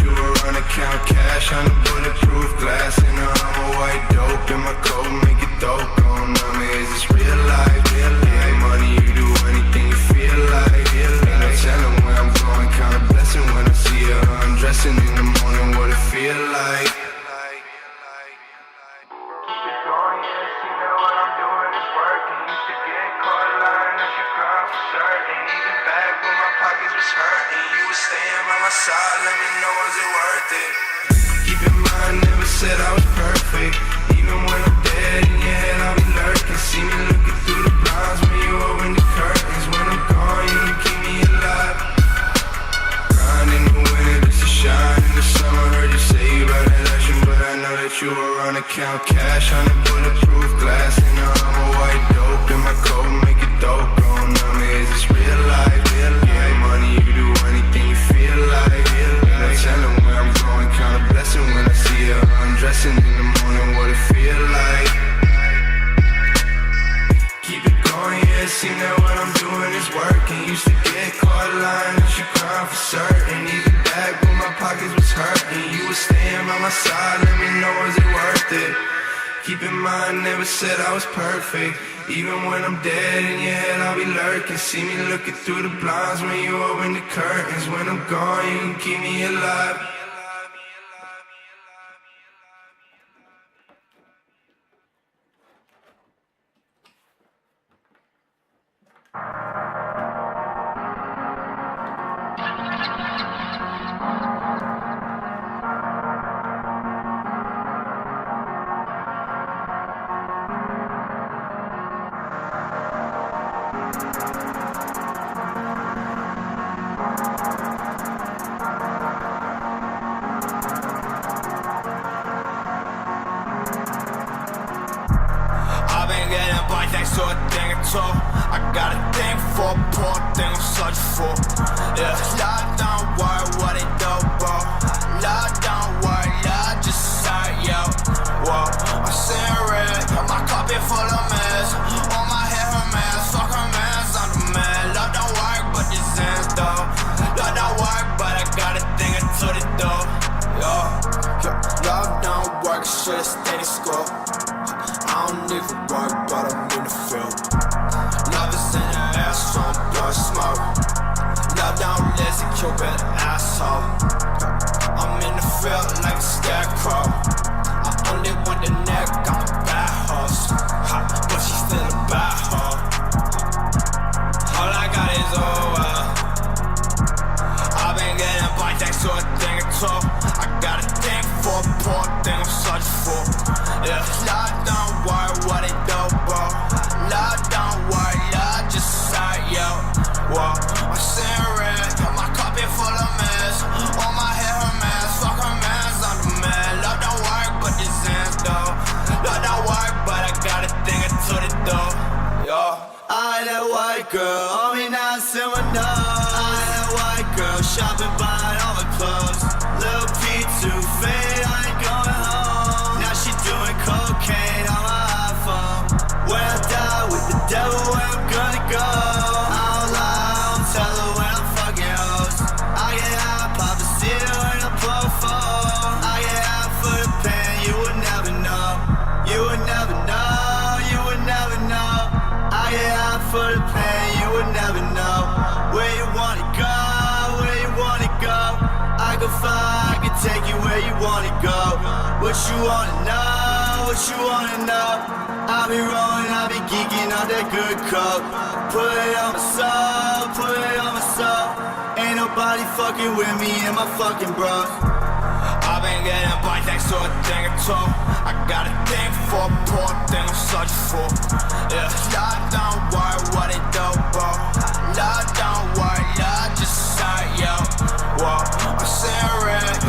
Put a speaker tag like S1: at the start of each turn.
S1: you were on account cash on a bulletproof glass in a Hummer, white dope in my coat, make it dope. Don't know me, is this real life? Yeah, money, you do anything you feel like. Ain't no telling where I'm going, count a blessing when I see her undressing in the morning. What it feel like?
S2: Side, let me know, is it worth it?
S1: Keep in mind, never said I was perfect. Even when I'm dead in your head, I'll be lurking. See me looking through the blinds when you open the curtains. When I'm gone, you can keep me alive. Grind in the winter just to shine in the summer. Heard you say you about that action, but I know that you were on account cash on a bulletproof glass in a Hummer, white dope in my coat, make it dope. Don't know me, is this real life? Yeah, money, you do anything you feel like. Ain't no telling where I'm going, count a blessing when I see her undressing in the morning. What it feel like? Keep it going, yeah, it seem that what I'm doing is working. Used to get caught lying and she crying for certain. Even back when my pockets was hurting, you were staying by my side, let me know, is it worth it? Keep in mind, never said I was perfect. Even when I'm dead in your head, I'll be lurking. See me looking through the blinds when you open the curtains. When I'm gone, you can keep me alive.
S2: I got a thing for a poor thing I'm searching for. Yeah, Lord, don't worry what they do, bro. Lord, don't worry, Lord, just say yo. Whoa, I'm seeing red, my cup is full of mess. On my head, her man, fuck her mans, I'm the man. Lord, don't worry, but this ends though. Lord, don't worry, but I got a thing to the door. Yo, love don't work, shit is steady score. I don't need for work, but I'm in the field. Love is in the air, so I'm blowing smoke. Love don't listen, Cupid, asshole. I'm in the field like a scarecrow. I only want the neck, I'm a bad horse. But she's still a bad hoe. All I got is over. I've been getting by thanks to a thing or two. I got a thing for a poor thing I'm searching for. Yeah, Lord, don't worry what they do, bro. Lord, don't worry, Lord, just say yo. Whoa, I'm seeing red, my cup is full of mess. On my head, her mans, fuck her mans, I'm the man. Lord, don't worry, but this ends though. Lord, don't worry, but I got a thing to the door. Yo, I that white girl, on me now, in my nose. I that white girl, shopping, buying all my clothes. Lil' P too fade, I ain't going home. Now she doing cocaine on my iPhone. When I die with the devil, where I'm gonna go? I don't lie, I don't tell her when I'm fucking hoes. I get high, pop a seal when I pull a phone. I get high for the pain, you would never know. You would never know, you would never know. I get high for the pain, you would never know. Where you wanna go, where you wanna go. I can fly, I can take you where you wanna go. What you wanna know, what you wanna know. I be rolling, I be geeking on that good coke. Put it on my soul, put it on my soul. Ain't nobody fucking with me and my fucking bros. I've been getting by thanks to a thing or two. I got a thing for a poor thing I'm searching for. Yeah, Lord, don't worry what they do, bro. Lord, don't worry, Lord, just say yo. Whoa, I'm seeing red,